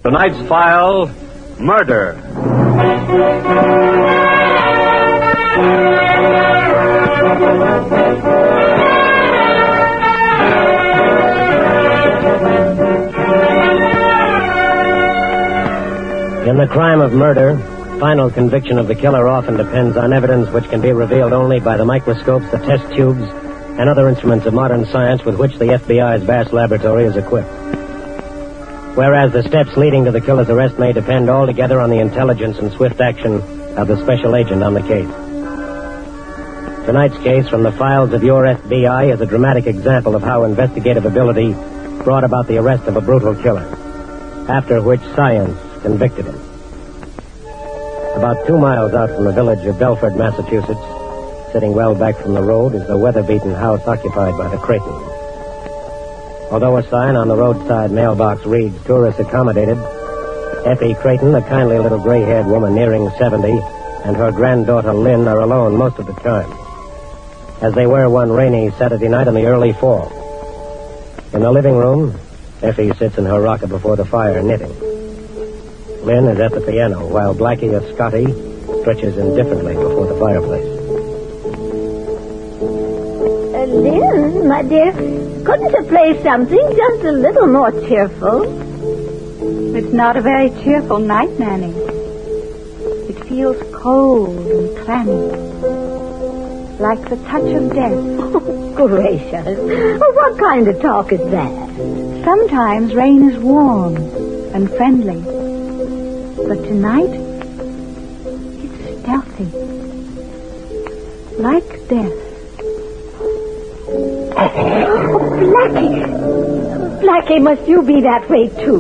Tonight's file, murder. In the crime of murder, final conviction of the killer often depends on evidence which can be revealed only by the microscopes, the test tubes, and other instruments of modern science with which the FBI's vast laboratory is equipped. Whereas the steps leading to the killer's arrest may depend altogether on the intelligence and swift action of the special agent on the case. Tonight's case from the files of your F.B.I. is a dramatic example of how investigative ability brought about the arrest of a brutal killer, after which science convicted him. About 2 miles out from the village of Belford, Massachusetts, sitting well back from the road, is the weather-beaten house occupied by the Creightons. Although a sign on the roadside mailbox reads, "Tourists accommodated," Effie Creighton, a kindly little gray-haired woman nearing 70, and her granddaughter Lynn are alone most of the time, as they were one rainy Saturday night in the early fall. In the living room, Effie sits in her rocker before the fire, knitting. Lynn is at the piano, while Blackie of Scotty stretches indifferently before the fireplace. Lynn, my dear, couldn't you play something just a little more cheerful? It's not a very cheerful night, Nanny. It feels cold and clammy, like the touch of death. Oh, gracious. Well, what kind of talk is that? Sometimes rain is warm and friendly, but tonight it's stealthy, like death. Oh, Blackie! Blackie, must you be that way, too?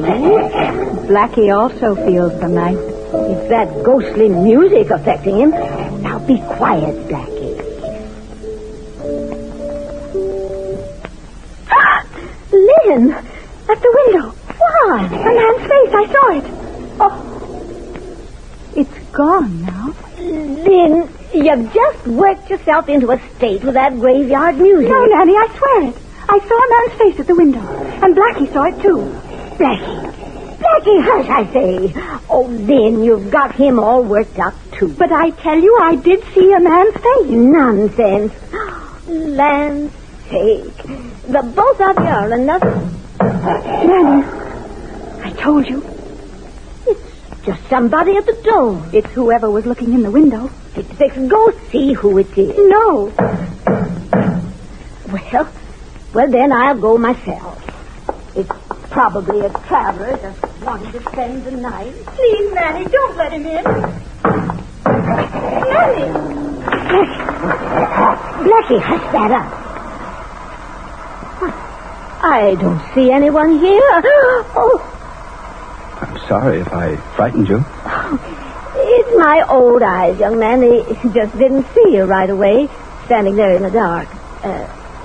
Blackie also feels the night. It's that ghostly music affecting him. Now, be quiet, Blackie. Lynn! At the window. Why? A man's face. I saw it. Oh. It's gone now. Lynn, you've just worked yourself into a state with that graveyard music. No, Nanny, I swear it. I saw a man's face at the window, and Blackie saw it, too. Blackie, hush, I say. Oh, Lynn, you've got him all worked up, too. But I tell you, I did see a man's face. Nonsense. Land's sake. The both of you are another... Nanny, I told you. Just somebody at the door. It's whoever was looking in the window. Go see who it is. No. Well, then I'll go myself. It's probably a traveler just wanting to spend the night. Please, Nanny, don't let him in. Nanny! Blackie, hush that up. I don't see anyone here. Oh. I'm sorry if I frightened you. It's my old eyes, young man. They just didn't see you right away, standing there in the dark.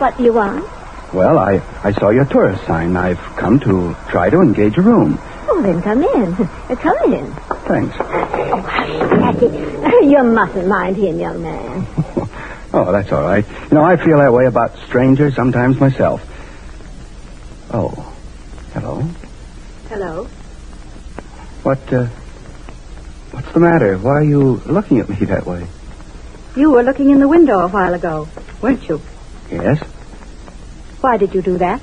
What do you want? Well, I saw your tourist sign. I've come to try to engage a room. Oh, then come in. Come in. Thanks. Oh, hush, Blackie. You mustn't mind him, young man. Oh, that's all right. You know, I feel that way about strangers sometimes myself. Oh, hello. Hello. What's the matter? Why are you looking at me that way? You were looking in the window a while ago, weren't you? Yes. Why did you do that?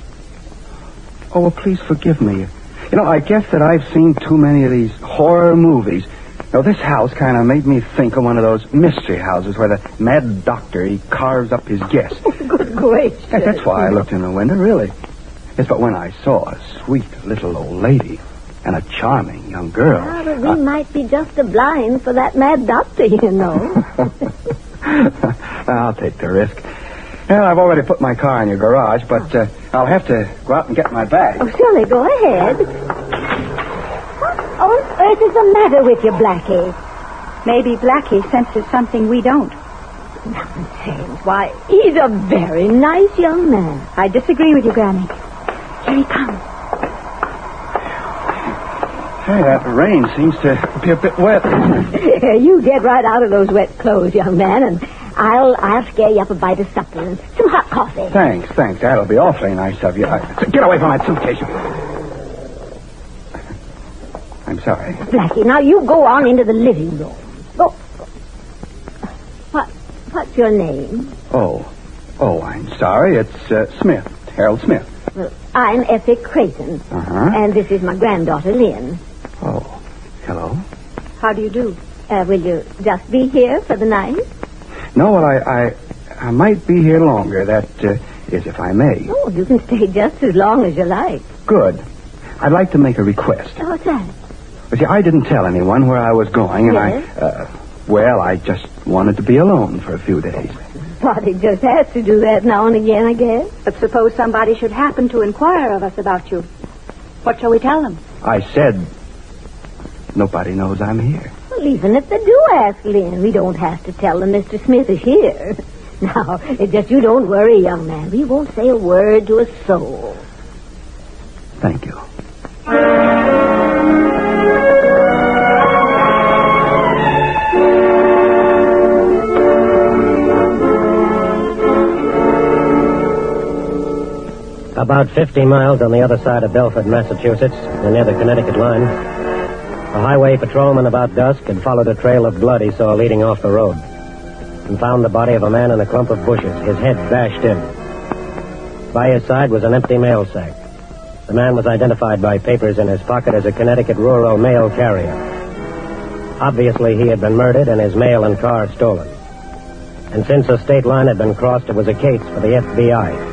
Oh, well, please forgive me. You know, I guess that I've seen too many of these horror movies. You know, this house kind of made me think of one of those mystery houses where the mad doctor, he carves up his guests. Good gracious. Yes, that's why I looked in the window, really. Yes, but when I saw a sweet little old lady and a charming young girl... Well, but we might be just a blind for that mad doctor, you know. I'll take the risk. Well, I've already put my car in your garage, but I'll have to go out and get my bag. Oh, surely, go ahead. What on earth is the matter with you, Blackie? Maybe Blackie senses something we don't. Nonsense. Why, he's a very nice young man. I disagree with you, Granny. Here he comes. Hey, that rain seems to be a bit wet. You get right out of those wet clothes, young man, and I'll scare you up a bite of supper and some hot coffee. Thanks. That'll be awfully nice of you. Get away from that suitcase. I'm sorry. Blackie, now you go on into the living room. Go. What's your name? Oh, I'm sorry. It's Smith. Harold Smith. Well, I'm Effie Creighton. Uh-huh. And this is my granddaughter, Lynn. Oh, hello. How do you do? Will you just be here for the night? No, well, I might be here longer. That is, if I may. Oh, you can stay just as long as you like. Good. I'd like to make a request. What's that? You see, I didn't tell anyone where I was going, and Yes? I just wanted to be alone for a few days. Body just has to do that now and again, I guess. But suppose somebody should happen to inquire of us about you. What shall we tell them? I said nobody knows I'm here. Well, even if they do ask Lynn, we don't have to tell them Mr. Smith is here. Now, it's just you don't worry, young man. We won't say a word to a soul. Thank you. About 50 miles on the other side of Belford, Massachusetts, and near the Connecticut line, a highway patrolman about dusk had followed a trail of blood he saw leading off the road and found the body of a man in a clump of bushes, his head bashed in. By his side was an empty mail sack. The man was identified by papers in his pocket as a Connecticut rural mail carrier. Obviously, he had been murdered and his mail and car stolen. And since a state line had been crossed, it was a case for the F.B.I.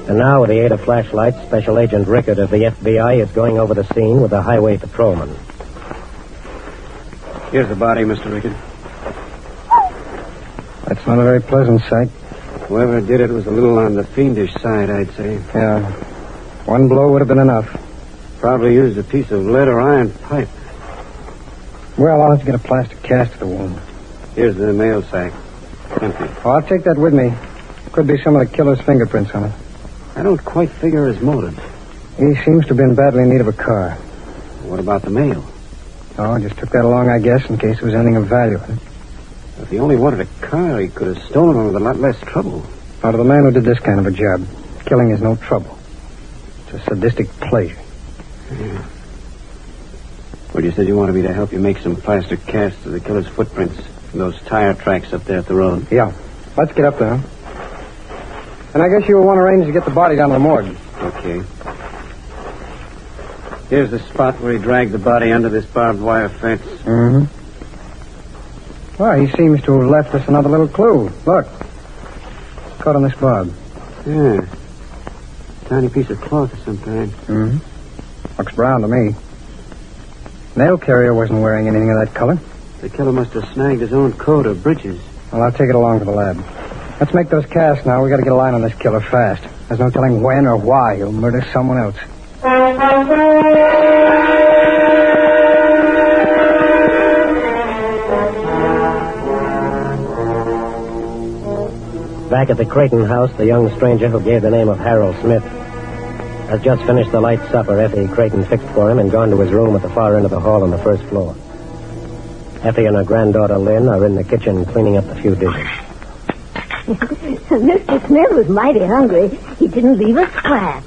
And now, with the aid of flashlights, Special Agent Rickard of the F.B.I. is going over the scene with a highway patrolman. Here's the body, Mr. Rickard. That's not a very pleasant sight. Whoever did it was a little on the fiendish side, I'd say. Yeah. One blow would have been enough. Probably used a piece of lead or iron pipe. Well, I'll have to get a plastic cast of the wound. Here's the mail sack. Empty. Oh, I'll take that with me. Could be some of the killer's fingerprints on it. I don't quite figure his motive. He seems to have been badly in need of a car. What about the mail? Oh, just took that along, I guess, in case there was anything of value in it. If he only wanted a car, he could have stolen one with a lot less trouble. Now, to the man who did this kind of a job, killing is no trouble. It's a sadistic pleasure. Yeah. Well, you said you wanted me to help you make some plaster casts of the killer's footprints from those tire tracks up there at the road. Yeah. Let's get up there. And I guess you'll want to arrange to get the body down to the morgue. Okay. Here's the spot where he dragged the body under this barbed wire fence. Mm-hmm. Well, he seems to have left us another little clue. Look. It's caught on this barb. Yeah. Tiny piece of cloth of some kind. Mm-hmm. Looks brown to me. Nail carrier wasn't wearing anything of that color. The killer must have snagged his own coat or breeches. Well, I'll take it along to the lab. Let's make those casts now. We got to get a line on this killer fast. There's no telling when or why he'll murder someone else. Back at the Creighton house, the young stranger who gave the name of Harold Smith has just finished the light supper Effie Creighton fixed for him and gone to his room at the far end of the hall on the first floor. Effie and her granddaughter Lynn are in the kitchen cleaning up the few dishes. Mr. Smith was mighty hungry. He didn't leave a scrap.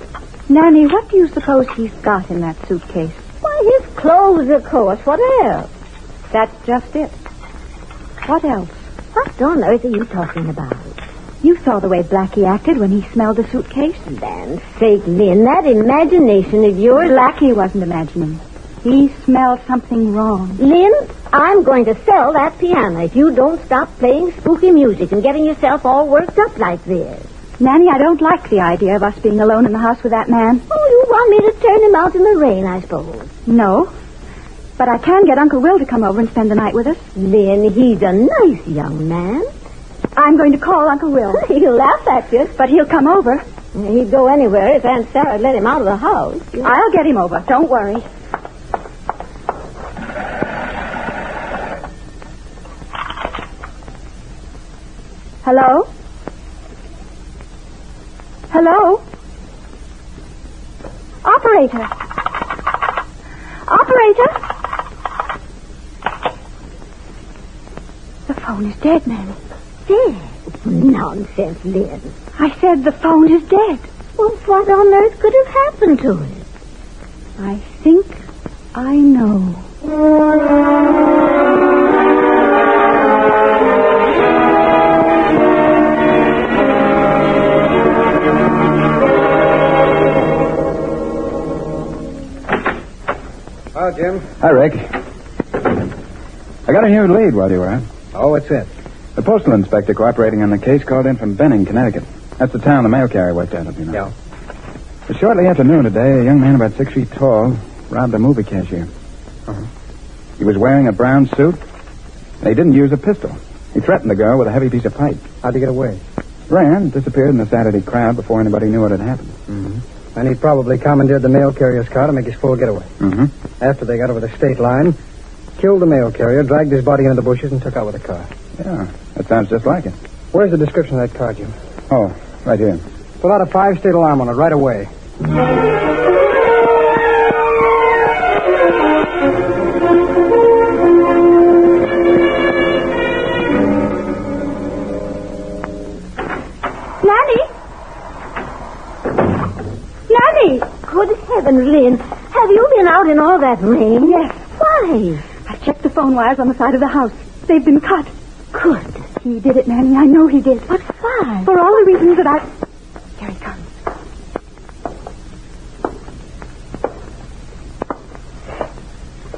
Nanny, what do you suppose he's got in that suitcase? Why, his clothes, of course. What else? That's just it. What else? What on earth are you talking about? You saw the way Blackie acted when he smelled the suitcase. Land's sake, Lynn, that imagination of yours... Blackie wasn't imagining. He smelled something wrong. Lynn, I'm going to sell that piano if you don't stop playing spooky music and getting yourself all worked up like this. Nanny, I don't like the idea of us being alone in the house with that man. Oh, you want me to turn him out in the rain, I suppose. No. But I can get Uncle Will to come over and spend the night with us. Lynn, he's a nice young man. I'm going to call Uncle Will. He'll laugh at you. But he'll come over. He'd go anywhere if Aunt Sarah let him out of the house. I'll get him over. Don't worry. Hello? Hello? Operator? Operator? The phone is dead, Nanny. Dead? Nonsense, Lynn. I said the phone is dead. Well, what on earth could have happened to it? I think I know. Hello, Jim. Hi, Rick. I got a new lead while you were out. Oh, what's it? The postal inspector cooperating on the case called in from Benning, Connecticut. That's the town the mail carrier worked out of, you know. Yeah. But shortly after noon today, a young man about 6 feet tall robbed a movie cashier. Uh-huh. He was wearing a brown suit, and he didn't use a pistol. He threatened the girl with a heavy piece of pipe. How'd he get away? Ran, disappeared in the Saturday crowd before anybody knew what had happened. Mm-hmm. And he probably commandeered the mail carrier's car to make his full getaway. Mm-hmm. After they got over the state line, killed the mail carrier, dragged his body into the bushes, and took out with the car. Yeah, that sounds just like it. Where's the description of that car, Jim? Oh, right here. Pull out a 5-state alarm on it right away. Good heavens, Lynn. Have you been out in all that rain? Yes. Why? I checked the phone wires on the side of the house. They've been cut. Good. He did it, Nanny. I know he did. What for? For all the reasons that I... Here he comes.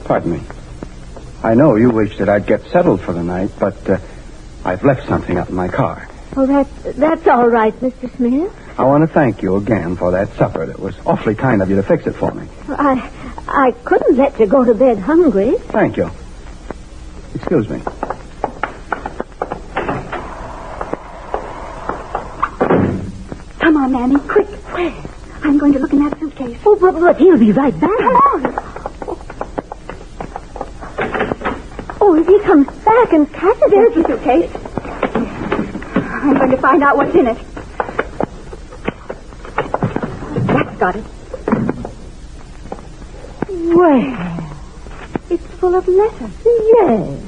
Pardon me. I know you wish that I'd get settled for the night, but I've left something up in my car. Oh, that's all right, Mr. Smith. I want to thank you again for that supper. It was awfully kind of you to fix it for me. I couldn't let you go to bed hungry. Thank you. Excuse me. Come on, Nanny, quick. Where? I'm going to look in that suitcase. Oh, but he'll be right back. Come on. Oh, if he comes back and catches There's the suitcase. I'm going to find out what's in it. That's got it. Well, It's full of letters. yes.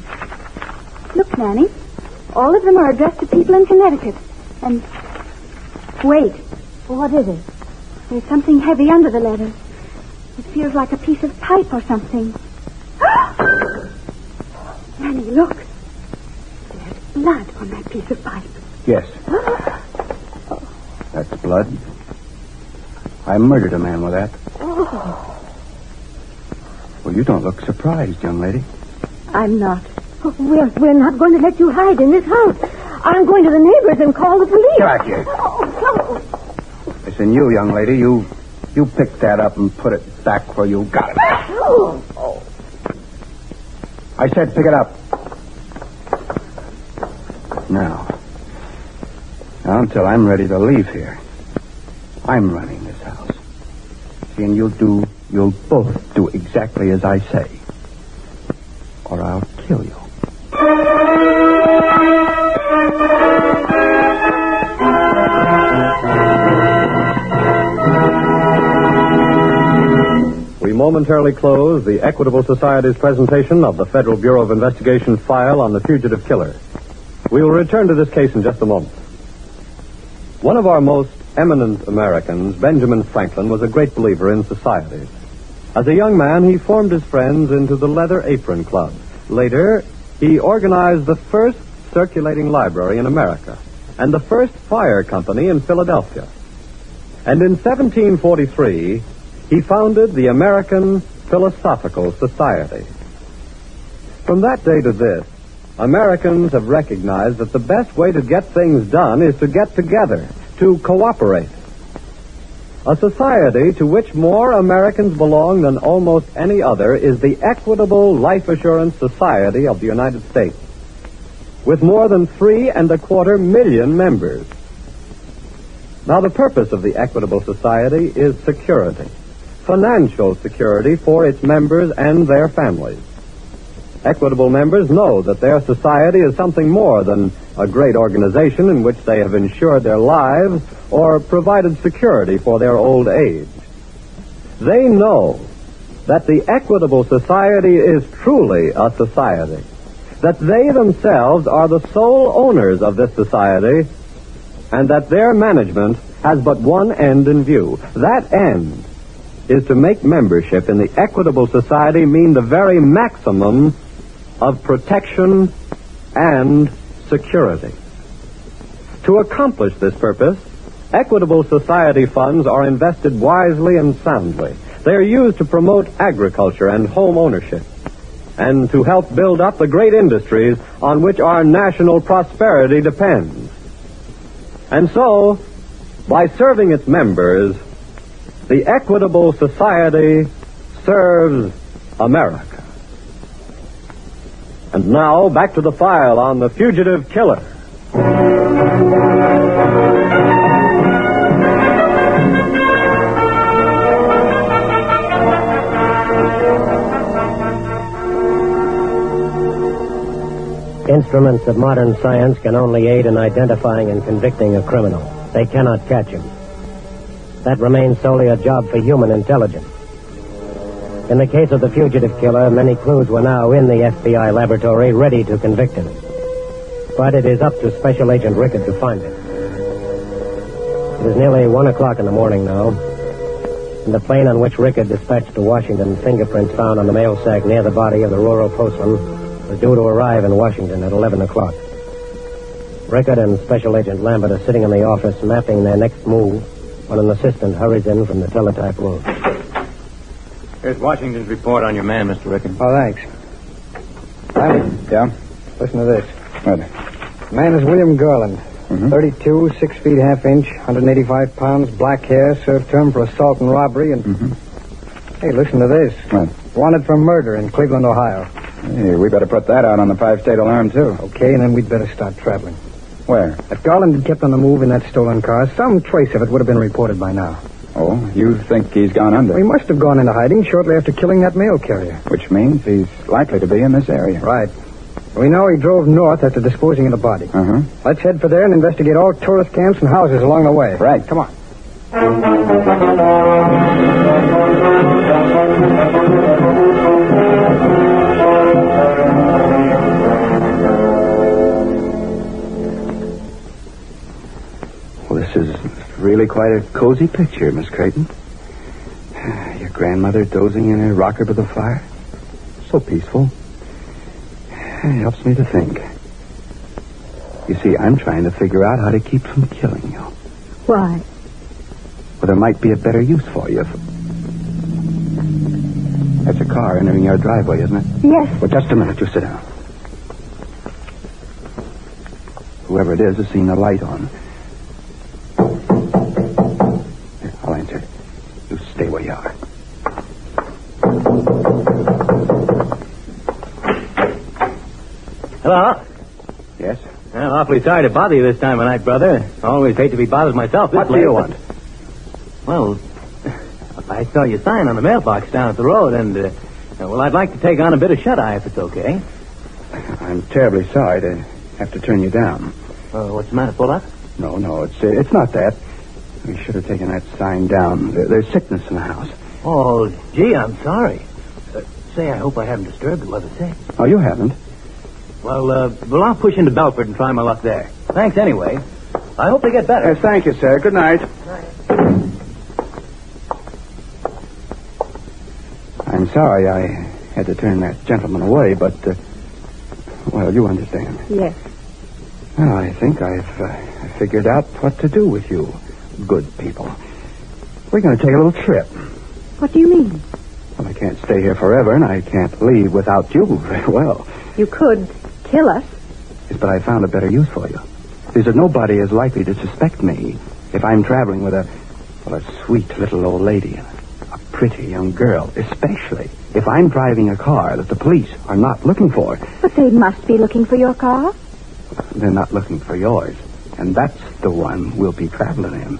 Look, Nanny. All of them are addressed to people in Connecticut. And... Wait. What is it? There's something heavy under the letters. It feels like a piece of pipe or something. Nanny, look. There's blood on that piece of pipe. Yes. That's blood. I murdered a man with that. Oh. Well, you don't look surprised, young lady. I'm not. Oh, we're not going to let you hide in this house. I'm going to the neighbors and call the police. Get back here. Oh, Listen, you, young lady, you pick that up and put it back where you got it. no. I said pick it up. Now, until I'm ready to leave here, I'm running this house. See, and you'll both do exactly as I say, or I'll kill you. We momentarily close the Equitable Society's presentation of the Federal Bureau of Investigation file on the fugitive killer. We will return to this case in just a moment. One of our most eminent Americans, Benjamin Franklin, was a great believer in society. As a young man, he formed his friends into the Leather Apron Club. Later, he organized the first circulating library in America and the first fire company in Philadelphia. And in 1743, he founded the American Philosophical Society. From that day to this, Americans have recognized that the best way to get things done is to get together, to cooperate. A society to which more Americans belong than almost any other is the Equitable Life Assurance Society of the United States, with more than 3.25 million members. Now, the purpose of the Equitable Society is security, financial security for its members and their families. Equitable members know that their society is something more than a great organization in which they have insured their lives or provided security for their old age. They know that the Equitable Society is truly a society, that they themselves are the sole owners of this society, and that their management has but one end in view. That end is to make membership in the Equitable Society mean the very maximum of protection and security. To accomplish this purpose, Equitable Society funds are invested wisely and soundly. They are used to promote agriculture and home ownership, and to help build up the great industries on which our national prosperity depends. And so, by serving its members, the Equitable Society serves America. And now, back to the file on the fugitive killer. Instruments of modern science can only aid in identifying and convicting a criminal. They cannot catch him. That remains solely a job for human intelligence. In the case of the fugitive killer, many clues were now in the F.B.I. laboratory ready to convict him. But it is up to Special Agent Rickard to find it. It is nearly 1 o'clock in the morning now, and the plane on which Rickard dispatched to Washington fingerprints found on the mail sack near the body of the rural postman was due to arrive in Washington at 11 o'clock. Rickard and Special Agent Lambert are sitting in the office mapping their next move when an assistant hurries in from the teletype room. Here's Washington's report on your man, Mr. Rickard. Oh, thanks. Lambert. Yeah? Listen to this. What? The man is William Garland. 32, 6 feet half inch, 185 pounds, black hair, served term for assault and robbery, and... Hey, listen to this. What? Wanted for murder in Cleveland, Ohio. Hey, we better put that out on the 5-state alarm, too. Okay, and then we'd better start traveling. Where? If Garland had kept on the move in that stolen car, some trace of it would have been reported by now. Oh, you think he's gone under? He must have gone into hiding shortly after killing that mail carrier. Which means he's likely to be in this area. Right. We know he drove north after disposing of the body. Let's head for there and investigate all tourist camps and houses along the way. Right. Come on. Well, this is really quite a cozy picture, Miss Creighton. Your grandmother dozing in her rocker by the fire. So peaceful. It helps me to think. You see, I'm trying to figure out how to keep from killing you. Why? Well, there might be a better use for you. That's a car entering your driveway, isn't it? Yes. Well, just a minute. You sit down. Whoever it is has seen the light on. Here, I'll answer. You stay where you are. Hello? Yes? Well, awfully sorry to bother you this time of night, brother. I always hate to be bothered myself. What do you want? Well, I saw your sign on the mailbox down at the road, and, well, I'd like to take on a bit of shut-eye if it's okay. I'm terribly sorry to have to turn you down. What's the matter, pull up? No, it's not that. We should have taken that sign down. There's sickness in the house. Oh, gee, I'm sorry. Say, I hope I haven't disturbed the weather sick. Oh, you haven't? Well, I'll push into Belford and try my luck there. Thanks anyway. I hope they get better. Yes, thank you, sir. Good night. I'm sorry I had to turn that gentleman away, but, well, you understand. Yes. Well, I think I've figured out what to do with you good people. We're going to take a little trip. What do you mean? Well, I can't stay here forever, and I can't leave without you very well. You could kill us. Yes, but I found a better use for you. Is that nobody is likely to suspect me if I'm traveling with a sweet little old lady, a pretty young girl, especially if I'm driving a car that the police are not looking for. But they must be looking for your car. They're not looking for yours, and that's the one we'll be traveling in.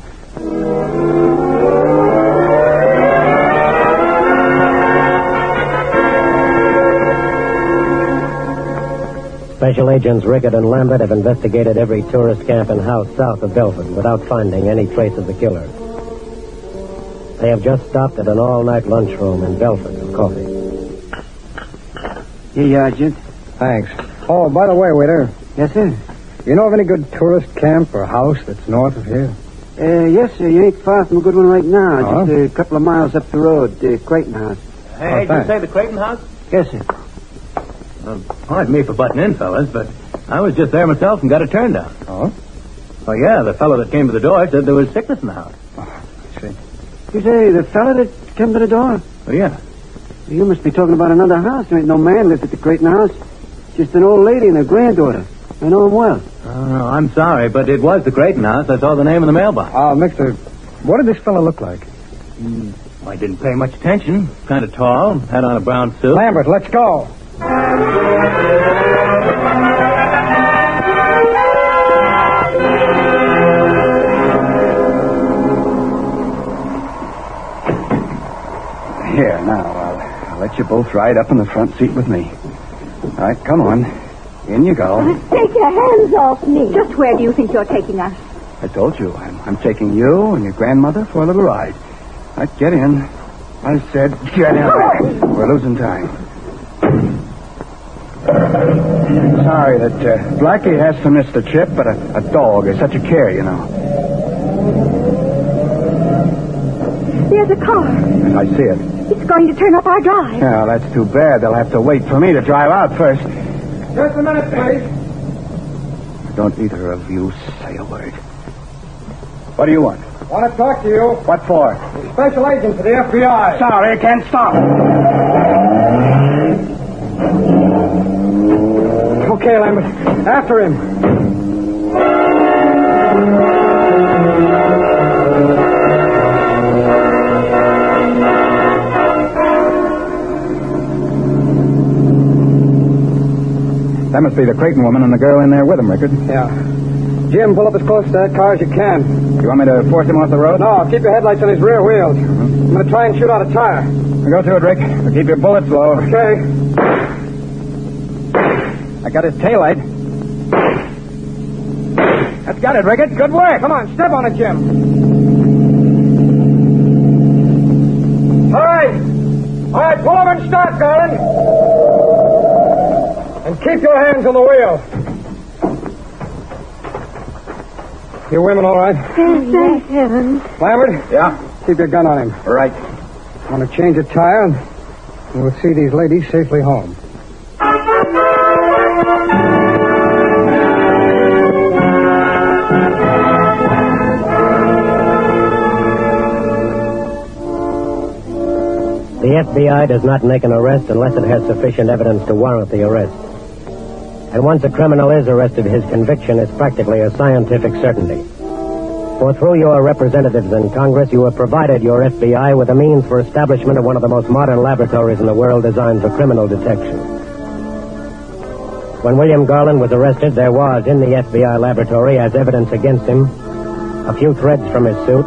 Special Agents Rickard and Lambert have investigated every tourist camp and house south of Belford without finding any trace of the killer. They have just stopped at an all-night lunchroom in Belford for coffee. Here you are, Gent. Thanks. Oh, by the way, waiter, Yes, sir. you know of any good tourist camp or house that's north of here? Yes, sir. You ain't far from a good one right now. Oh? Just a couple of miles up the road, Creighton House. Hey, did you say the Creighton House? Yes, sir. Pardon me for butting in, fellas, but I was just there myself and got a turn down. Oh? Oh, yeah, the fellow that came to the door said there was sickness in the house. I see. You say the fella that came to the door? Oh, yeah. You must be talking about another house. There ain't no man lives at the Creighton House. Just an old lady and her granddaughter. I know him well. Oh, no, I'm sorry, but it was the Creighton House. I saw the name in the mailbox. Mister, what did this fellow look like? I didn't pay much attention. Kind of tall, had on a brown suit. Lambert, let's go. Here, now, I'll let you both ride up in the front seat with me. All right, come on. In you go. Take your hands off me. Just where do you think you're taking us? I told you, I'm taking you and your grandmother for a little ride. All right, get in. I said get in. We're losing time. Sorry that Blackie has to miss the trip, but a dog is such a care, you know. There's a car. And I see it. It's going to turn up our drive. Yeah, that's too bad. They'll have to wait for me to drive out first. Just a minute, please. Don't either of you say a word. What do you want? Want to talk to you. What for? Special agent for the F.B.I. Sorry, I can't stop. Okay, Lambert. After him. That must be the Creighton woman and the girl in there with him, Rickard. Yeah. Jim, pull up as close to that car as you can. You want me to force him off the road? No, keep your headlights on his rear wheels. I'm going to try and shoot out a tire. Go to it, Rick. But keep your bullets low. Okay. I got his taillight. That's got it, Rickard. Good work. Come on, step on it, Jim. All right. All right, pull over and start, Garland. And keep your hands on the wheel. You women all right? Thank heavens. Lambert? Yeah? Keep your gun on him. Right. I want to change a tire, and we'll see these ladies safely home. The FBI does not make an arrest unless it has sufficient evidence to warrant the arrest. And once a criminal is arrested, his conviction is practically a scientific certainty. For through your representatives in Congress, you have provided your FBI with a means for establishment of one of the most modern laboratories in the world designed for criminal detection. When William Garland was arrested, there was in the FBI laboratory, as evidence against him, a few threads from his suit,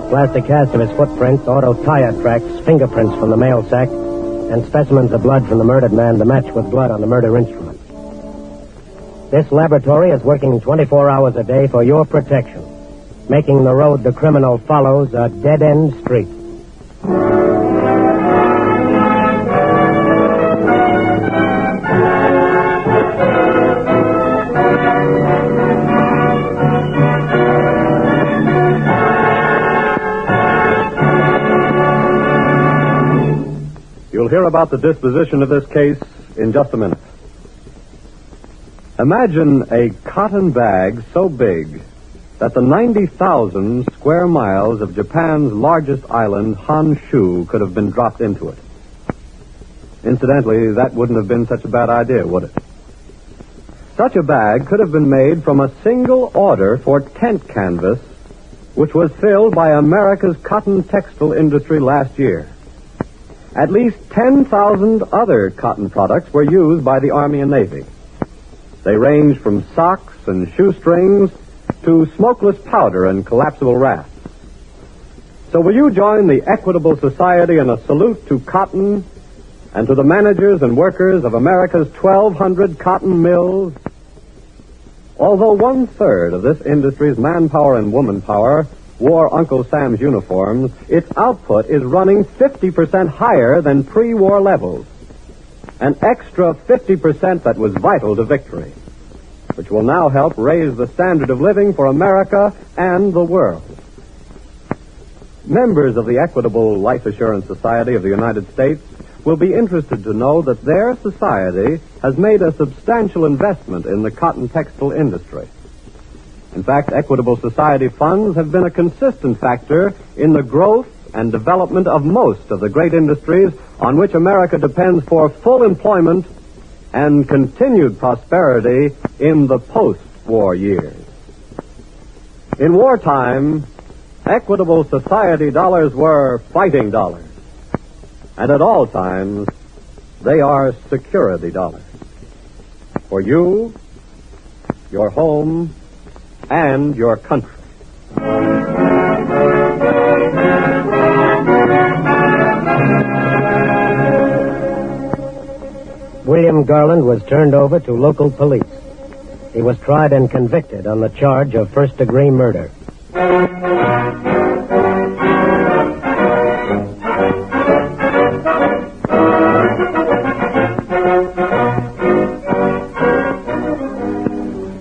plastic cast of his footprints, auto tire tracks, fingerprints from the mail sack, and specimens of blood from the murdered man to match with blood on the murder instrument. This laboratory is working 24 hours a day for your protection, making the road the criminal follows a dead-end street. You'll hear about the disposition of this case in just a minute. Imagine a cotton bag so big that the 90,000 square miles of Japan's largest island, Honshu, could have been dropped into it. Incidentally, that wouldn't have been such a bad idea, would it? Such a bag could have been made from a single order for tent canvas, which was filled by America's cotton textile industry last year. At least 10,000 other cotton products were used by the Army and Navy. They ranged from socks and shoestrings to smokeless powder and collapsible rafts. So will you join the Equitable Society in a salute to cotton and to the managers and workers of America's 1,200 cotton mills? Although 1/3 of this industry's manpower and womanpower wore Uncle Sam's uniforms, its output is running 50% higher than pre-war levels. An extra 50% that was vital to victory. which will now help raise the standard of living for America and the world. Members of the Equitable Life Assurance Society of the United States will be interested to know that their society has made a substantial investment in the cotton textile industry. In fact, Equitable Society funds have been a consistent factor in the growth and development of most of the great industries on which America depends for full employment and continued prosperity in the post-war years. In wartime, Equitable Society dollars were fighting dollars. And at all times, they are security dollars. For you, your home, and your country. William Garland was turned over to local police. He was tried and convicted on the charge of first-degree murder.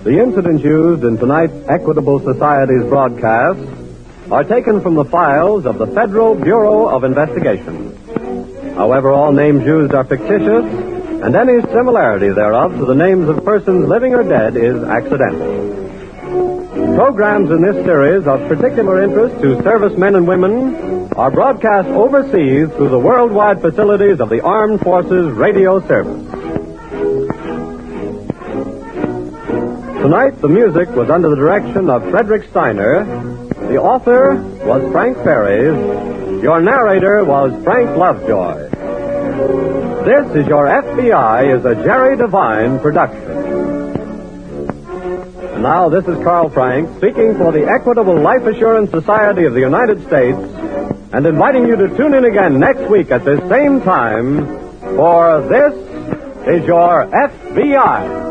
The incidents used in tonight's Equitable Society's broadcast are taken from the files of the Federal Bureau of Investigation. However, all names used are fictitious, and any similarity thereof to the names of persons living or dead is accidental. Programs in this series of particular interest to servicemen and women are broadcast overseas through the worldwide facilities of the Armed Forces Radio Service. Tonight, the music was under the direction of Frederick Steiner. The author was Frank Ferries. Your narrator was Frank Lovejoy. This is Your F.B.I. is a Jerry Devine production. And now, this is Carl Frank speaking for the Equitable Life Assurance Society of the United States and inviting you to tune in again next week at this same time for This is Your F.B.I.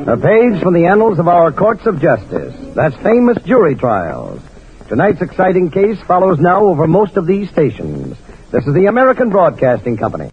A page from the annals of our courts of justice. That's famous jury trials. Tonight's exciting case follows now over most of these stations. This is the American Broadcasting Company.